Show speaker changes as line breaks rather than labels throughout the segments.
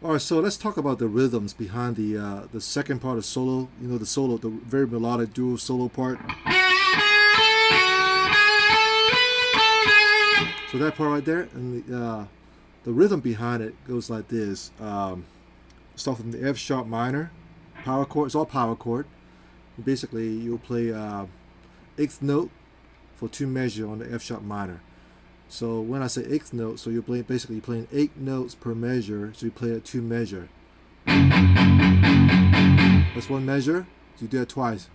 All right, so let's talk about the rhythms behind the second part of solo. You know, the solo, the very melodic dual solo part. So that part right there, and the rhythm behind it goes like this. Start from the F sharp minor, power chord. It's all power chord. Basically, you'll play eighth note for 2 measure on the F sharp minor. So when I say eighth note, so you're basically playing 8 notes per measure. So you play at 2 measure. That's 1 measure. So you do it twice.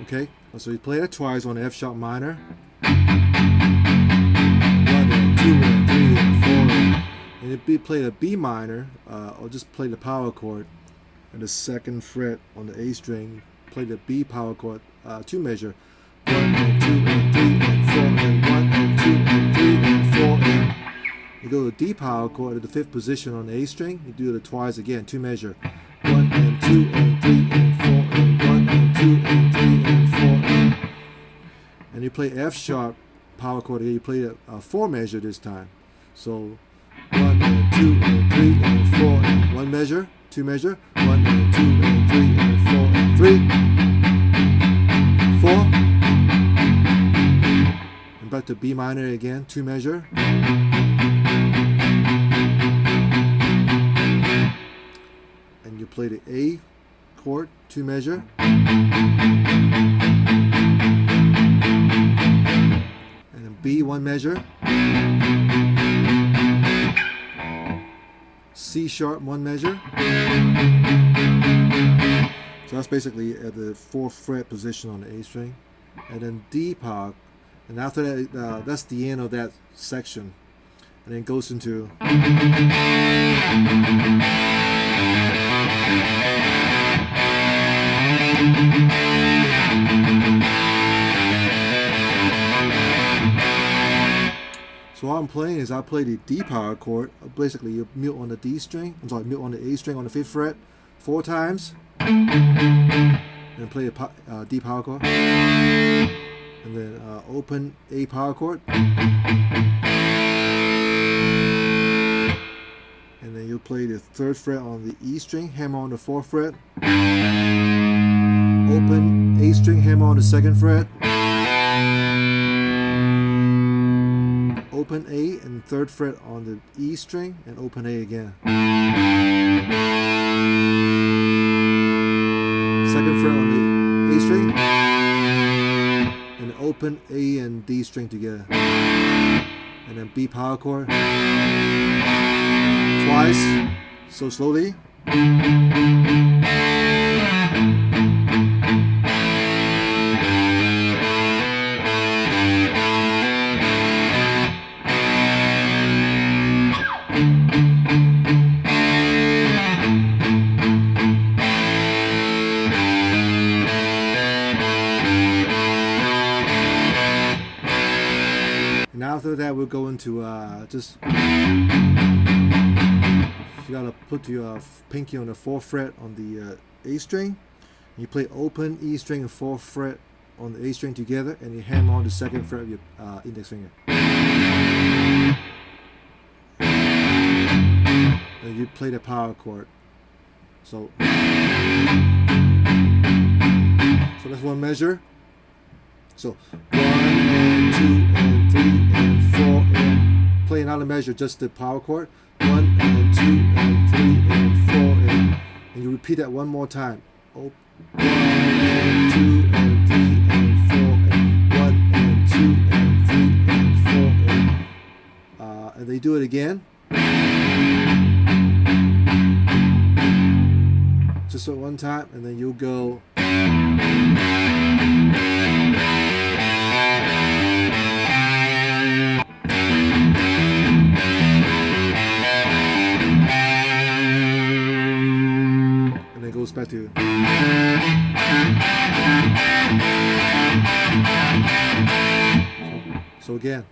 Okay. So you play it twice on the F sharp minor. 1 and 2 and 3 and 4. And if you play the B minor, or just play the power chord and the 2nd fret on the A string, play the B power chord 2 measure. 1 and 2 and 3 and 4 and 1 and 2 and 3 and 4 and you go to the D power chord at the 5th position on the A string. You do it twice again, 2 measure. 1 and 2 and 3 and 4 and 1 and 2 and 3 and 4 and you play F sharp power chord again. You play a 4 measure this time. So 1 and 2 and 3 and 4 and 1 measure, 2 measure, 1 and 2 and 3 and 4 and 3, 4. Back to B minor again, 2 measure. And you play the A chord, 2 measure. And then B, 1 measure. C sharp, 1 measure. So that's basically at the 4th fret position on the A string. And then D power. And after that, that's the end of that section. And then it goes into. So what I'm playing is I play the D power chord. Basically, you mute on the D string. I'm sorry, mute on the A string on the 5th fret 4 times. And play a D power chord. And then open A power chord. And then you'll play the 3rd fret on the E string, hammer on the 4th fret. Open A string, hammer on the 2nd fret. Open A and 3rd fret on the E string, and open A again. 2nd fret on the A string. And open A and D string together. And then B power chord. Twice. So slowly. And after that, we'll go into just. You gotta put your pinky on the 4th fret on the A string. You play open E string and 4th fret on the A string together, and you hammer on the 2nd fret of your index finger. And you play the power chord. So that's 1 measure. So 1 and 2 and 3 and 4 and play another measure, just the power chord. 1 and 2 and 3 and 4 and you repeat that 1 more time. 1 and 2 and 3 and 4 and 1 and 2 and 3 and 4 and they do it again. Just at 1 time, and then you'll go. Goes back to. So again.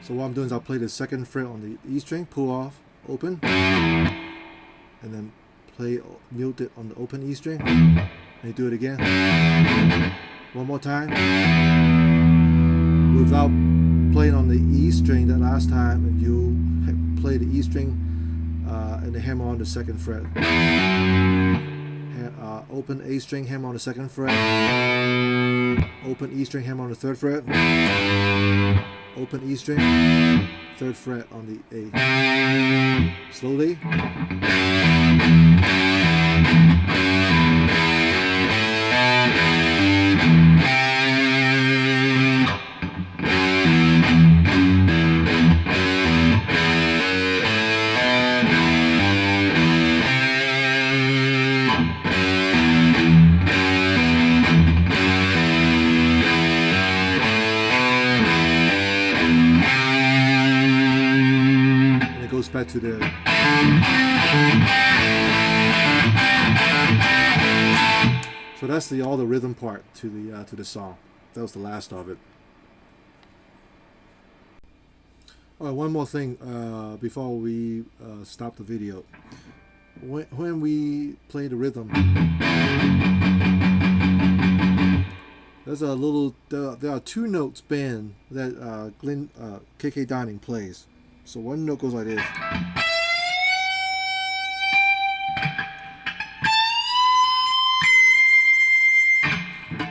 So what I'm doing is I'll play the second fret on the E string, pull off, open, and then play mute it on the open E string, and you do it again. One more time, without playing on the E string that last time, and you play the E string and the hammer on the second fret. Open A string, hammer on the second fret. Open E string, hammer on the third fret. Open E string, third fret on the A. Slowly. Goes back to the so that's all the rhythm part to the song. That was the last of it. All right, one more thing before we stop the video. When we play the rhythm, there's a little there are two notes bend that KK Dining plays. So one note goes like this.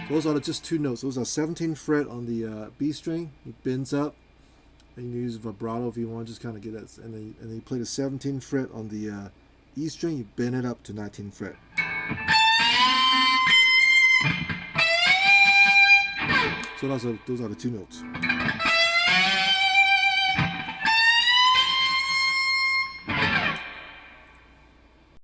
Those are just two notes. Those are 17th fret on the B string. It bends up, and you use vibrato if you want to just kind of get that. And then you play the 17th fret on the E string. You bend it up to 19th fret. So those are the two notes.